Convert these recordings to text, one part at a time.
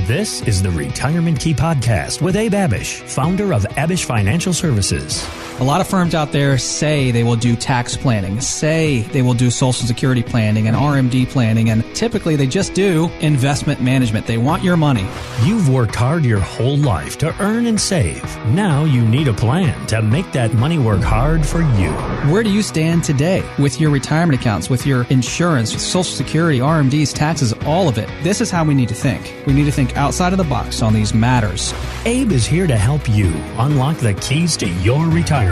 This is the Retirement Key Podcast with Abe Abish, founder of Abish Financial Services. A lot of firms out there say they will do tax planning, say they will do Social Security planning and RMD planning, and typically they just do investment management. They want your money. You've worked hard your whole life to earn and save. Now you need a plan to make that money work hard for you. Where do you stand today with your retirement accounts, with your insurance, with Social Security, RMDs, taxes, all of it? This is how we need to think. We need to think outside of the box on these matters. Abe is here to help you unlock the keys to your retirement.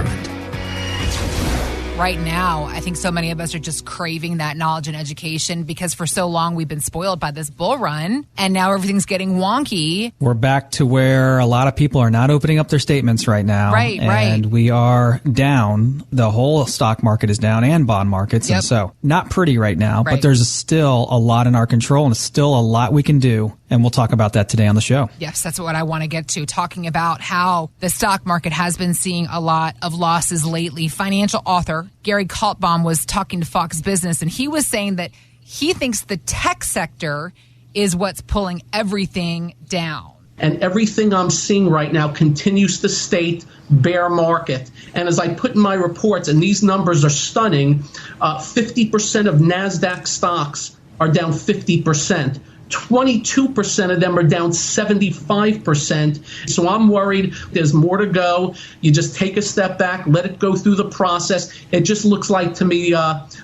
Right now, I think so many of us are just craving that knowledge and education because for so long we've been spoiled by this bull run and now everything's getting wonky. We're back to where a lot of people are not opening up their statements right now. Right. And we are down. The whole stock market is down and bond markets. Yep. And so not pretty right now, Right. but there's still a lot in our control and still a lot we can do. And we'll talk about that today on the show. Yes, that's what I want to get to, talking about how the stock market has been seeing a lot of losses lately. Financial author Gary Kaltbaum was talking to Fox Business, and he was saying that he thinks the tech sector is what's pulling everything down. And everything I'm seeing right now continues to state bear market. And as I put in my reports, and these numbers are stunning, 50% of NASDAQ stocks are down 50%. 22% of them are down 75%. So I'm worried there's more to go. You just take a step back, let it go through the process. It just looks like to me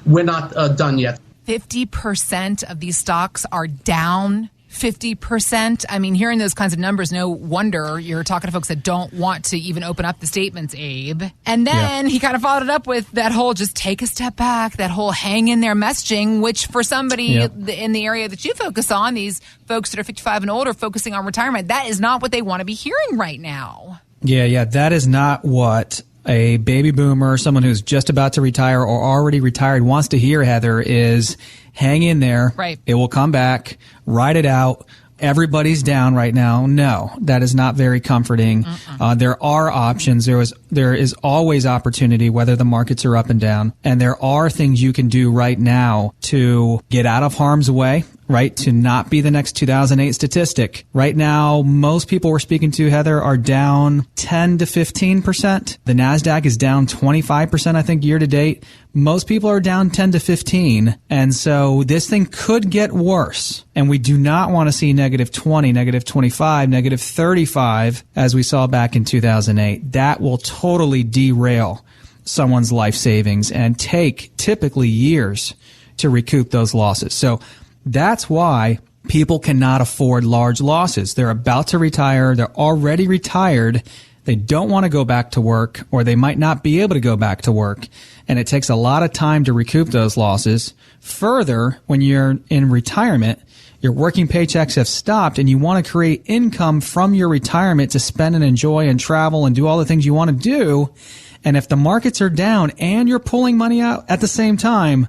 we're not done yet. 50% of these stocks are down 50%. I mean, hearing those kinds of numbers, no wonder you're talking to folks that don't want to even open up the statements, Abe. And then he kind of followed it up with that whole just take a step back, that whole hang in there messaging, which for somebody in the area that you focus on, these folks that are 55 and older focusing on retirement, that is not what they want to be hearing right now. Yeah, that is not what a baby boomer, someone who's just about to retire or already retired wants to hear, Heather, is hang in there. Right. It will come back. Ride it out. Everybody's down right now. No, that is not very comforting. There are options. There is always opportunity, whether the markets are up and down. And there are things you can do right now to get out of harm's way, right? To not be the next 2008 statistic. Right now, most people we're speaking to, Heather, are down 10 to 15%. The NASDAQ is down 25%, I think, year to date. Most people are down 10 to 15. And so this thing could get worse. And we do not want to see negative 20, negative 25, negative 35 as we saw back in 2008. That will totally derail someone's life savings and take typically years to recoup those losses. So that's why people cannot afford large losses. They're about to retire. They're already retired. They don't want to go back to work, or they might not be able to go back to work. And it takes a lot of time to recoup those losses. Further, when you're in retirement, your working paychecks have stopped and you want to create income from your retirement to spend and enjoy and travel and do all the things you want to do. And if the markets are down and you're pulling money out at the same time,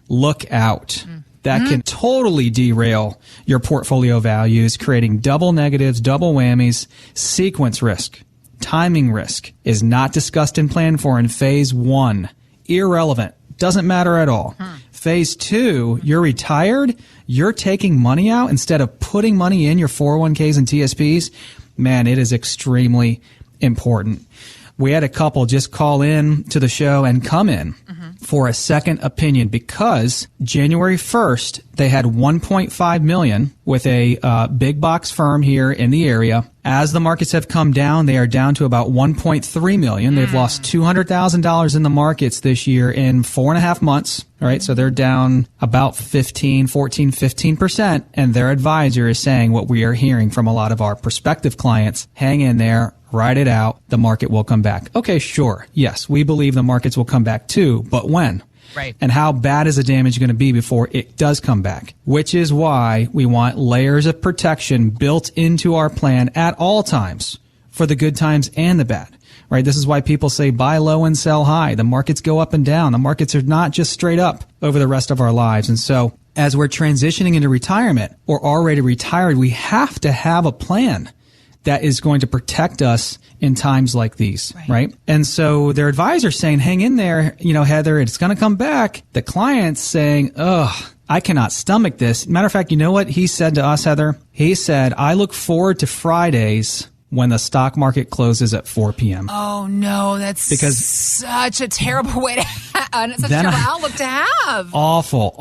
look out. That can totally derail your portfolio values, creating double negatives, double whammies. Sequence risk, timing risk is not discussed and planned for in phase 1. Irrelevant. Doesn't matter at all. Phase 2, you're retired, you're taking money out instead of putting money in your 401ks and TSPs. Man, it is extremely important. We had a couple just call in to the show and come in for a second opinion because January 1st, they had $1.5 million with a big box firm here in the area. As the markets have come down, they are down to about $1.3 million. They've lost $200,000 in the markets this year in 4.5 months. All right. So they're down about 15%. And their advisor is saying what we are hearing from a lot of our prospective clients. Hang in there. Ride it out. The market will come back. Okay, sure. Yes, we believe the markets will come back too, but when? Right. And how bad is the damage going to be before it does come back? Which is why we want layers of protection built into our plan at all times for the good times and the bad. Right? This is why people say buy low and sell high. The markets go up and down. The markets are not just straight up over the rest of our lives. And so as we're transitioning into retirement or already retired, we have to have a plan that is going to protect us in times like these, right? And so their advisor's saying, hang in there, Heather, it's going to come back. The client's saying, I cannot stomach this. Matter of fact, you know what he said to us, Heather? He said, I look forward to Fridays when the stock market closes at 4 p.m. Oh, no, that's such a terrible way to such a terrible outlook to have. Awful.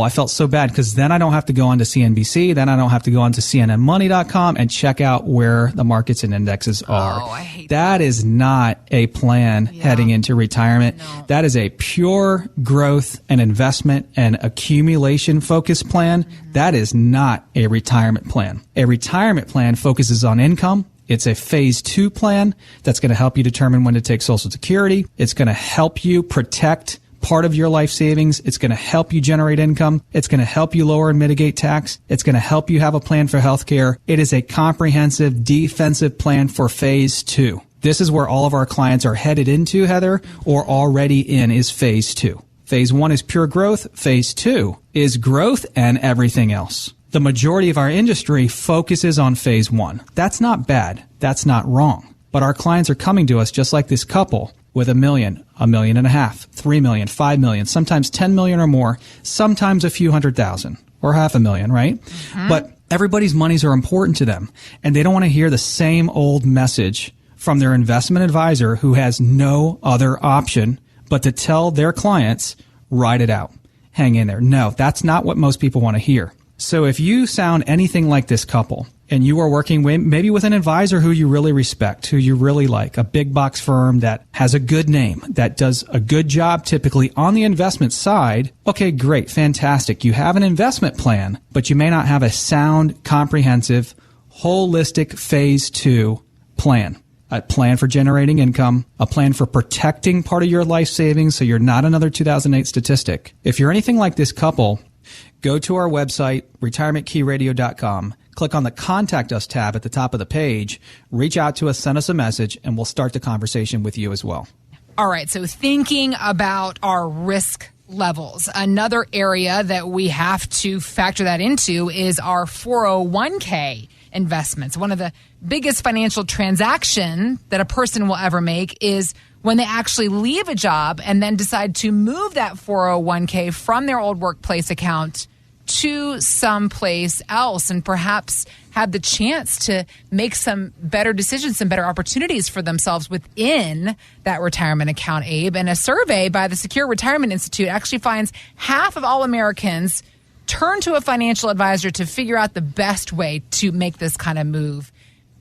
I felt so bad because then I don't have to go onto CNBC. Then I don't have to go onto CNNmoney.com and check out where the markets and indexes are. Oh, I hate that. Is not a plan heading into retirement. No. That is a pure growth and investment and accumulation focused plan. Mm-hmm. That is not a retirement plan. A retirement plan focuses on income. It's a phase 2 plan that's going to help you determine when to take Social Security. It's going to help you protect part of your life savings. It's going to help you generate income. It's going to help you lower and mitigate tax. It's going to help you have a plan for healthcare. It is a comprehensive defensive plan for phase 2. This is where all of our clients are headed into, Heather, or already in, is phase 2. Phase 1 is pure growth. Phase 2 is growth and everything else. The majority of our industry focuses on phase 1. That's not bad. That's not wrong. But our clients are coming to us just like this couple with $1 million, $1.5 million, $3 million, $5 million, sometimes $10 million or more, sometimes a few $100,000 or $500,000, right? Mm-hmm. But everybody's monies are important to them, and they don't want to hear the same old message from their investment advisor who has no other option but to tell their clients, ride it out, hang in there. No, that's not what most people want to hear. So if you sound anything like this couple and you are working maybe with an advisor who you really respect, who you really like, a big box firm that has a good name, that does a good job typically on the investment side, okay, great, fantastic. You have an investment plan, but you may not have a sound, comprehensive, holistic phase 2 plan. A plan for generating income, a plan for protecting part of your life savings so you're not another 2008 statistic. If you're anything like this couple, go to our website, retirementkeyradio.com, click on the Contact Us tab at the top of the page, reach out to us, send us a message, and we'll start the conversation with you as well. All right, so thinking about our risk levels, another area that we have to factor that into is our 401k investments. One of the biggest financial transaction that a person will ever make is when they actually leave a job and then decide to move that 401k from their old workplace account to someplace else and perhaps have the chance to make some better decisions, some better opportunities for themselves within that retirement account, Abe. And a survey by the Secure Retirement Institute actually finds half of all Americans turn to a financial advisor to figure out the best way to make this kind of move.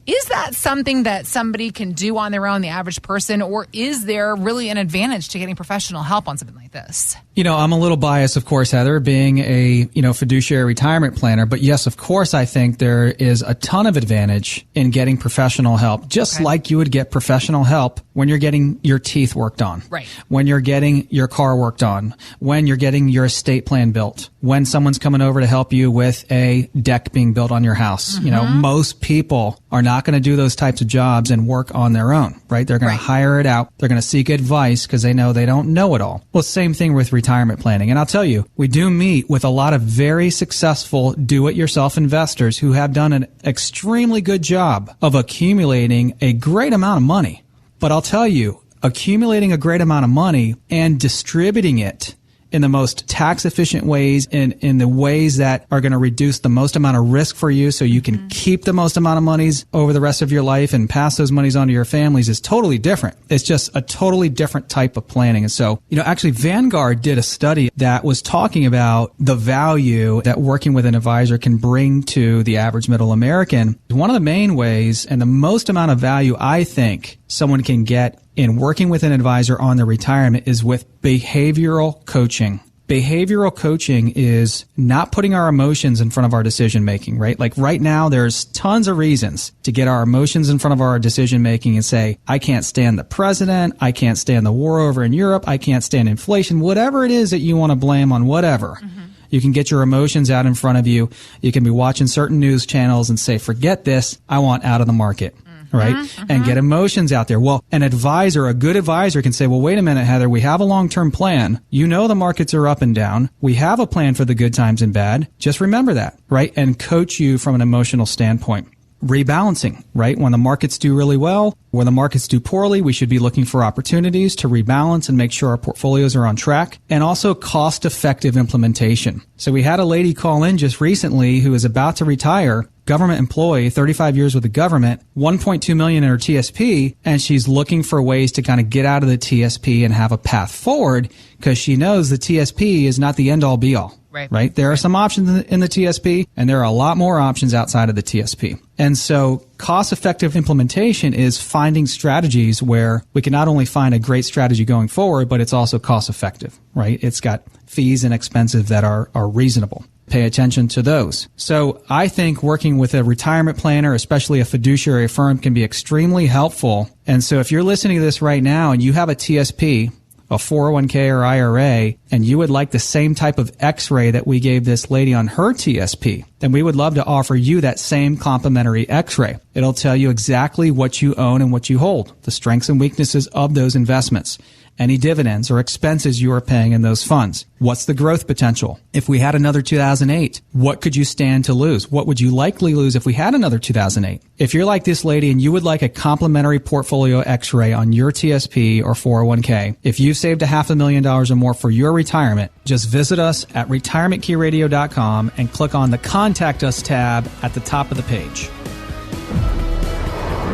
Is that something that somebody can do on their own, the average person, or is there really an advantage to getting professional help on something like this? You know, I'm a little biased, of course, Heather, being a, fiduciary retirement planner. But yes, of course, I think there is a ton of advantage in getting professional help, just like you would get professional help when you're getting your teeth worked on, right? When you're getting your car worked on, when you're getting your estate plan built, when someone's coming over to help you with a deck being built on your house. Mm-hmm. Most people are not going to do those types of jobs and work on their own, right? They're going to hire it out. They're going to seek advice because they know they don't know it all. Well, same thing with retirement planning. And I'll tell you, we do meet with a lot of very successful do-it-yourself investors who have done an extremely good job of accumulating a great amount of money. But I'll tell you, accumulating a great amount of money and distributing it in the most tax efficient ways, in the ways that are going to reduce the most amount of risk for you so you can keep the most amount of monies over the rest of your life and pass those monies on to your families is totally different. It's just a totally different type of planning. And so, actually Vanguard did a study that was talking about the value that working with an advisor can bring to the average middle American. One of the main ways and the most amount of value I think someone can get in working with an advisor on their retirement is with behavioral coaching. Behavioral coaching is not putting our emotions in front of our decision making, right? Like right now, there's tons of reasons to get our emotions in front of our decision making and say, I can't stand the president. I can't stand the war over in Europe. I can't stand inflation, whatever it is that you want to blame on whatever. Mm-hmm. You can get your emotions out in front of you. You can be watching certain news channels and say, forget this. I want out of the market. Right? Mm-hmm. And get emotions out there. Well, an advisor, a good advisor can say, well, wait a minute, Heather, we have a long-term plan. The markets are up and down. We have a plan for the good times and bad. Just remember that, right? And coach you from an emotional standpoint. rebalancing, right? When the markets do really well, when the markets do poorly, we should be looking for opportunities to rebalance and make sure our portfolios are on track, and also cost-effective implementation. So we had a lady call in just recently who is about to retire, government employee, 35 years with the government, $1.2 million in her TSP, and she's looking for ways to kind of get out of the TSP and have a path forward because she knows the TSP is not the end-all be-all. Right? There are some options in the TSP, and there are a lot more options outside of the TSP. And so cost-effective implementation is finding strategies where we can not only find a great strategy going forward, but it's also cost-effective, right? It's got fees and expenses that are reasonable. Pay attention to those. So I think working with a retirement planner, especially a fiduciary firm, can be extremely helpful. And so if you're listening to this right now and you have a TSP, a 401k or IRA, and you would like the same type of x-ray that we gave this lady on her TSP, then we would love to offer you that same complimentary x-ray. It'll tell you exactly what you own and what you hold, the strengths and weaknesses of those investments, any dividends or expenses you are paying in those funds. What's the growth potential? If we had another 2008, what could you stand to lose? What would you likely lose if we had another 2008? If you're like this lady and you would like a complimentary portfolio x-ray on your TSP or 401k, if you've saved $500,000 or more for your retirement, just visit us at retirementkeyradio.com and click on the Contact Us tab at the top of the page.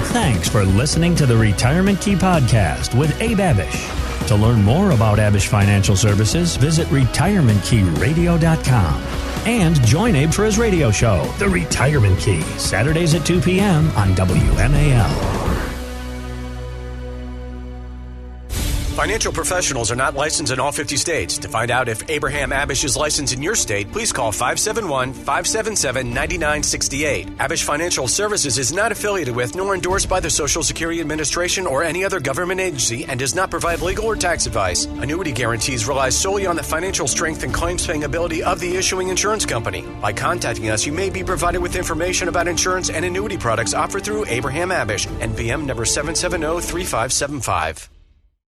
Thanks for listening to the Retirement Key Podcast with Abe Abish. To learn more about Abish Financial Services, visit retirementkeyradio.com. And join Abe for his radio show, The Retirement Key, Saturdays at 2 p.m. on WMAL. Financial professionals are not licensed in all 50 states. To find out if Abraham Abish is licensed in your state, please call 571-577-9968. Abish Financial Services is not affiliated with nor endorsed by the Social Security Administration or any other government agency and does not provide legal or tax advice. Annuity guarantees rely solely on the financial strength and claims-paying ability of the issuing insurance company. By contacting us, you may be provided with information about insurance and annuity products offered through Abraham Abish, NPM number 770-3575.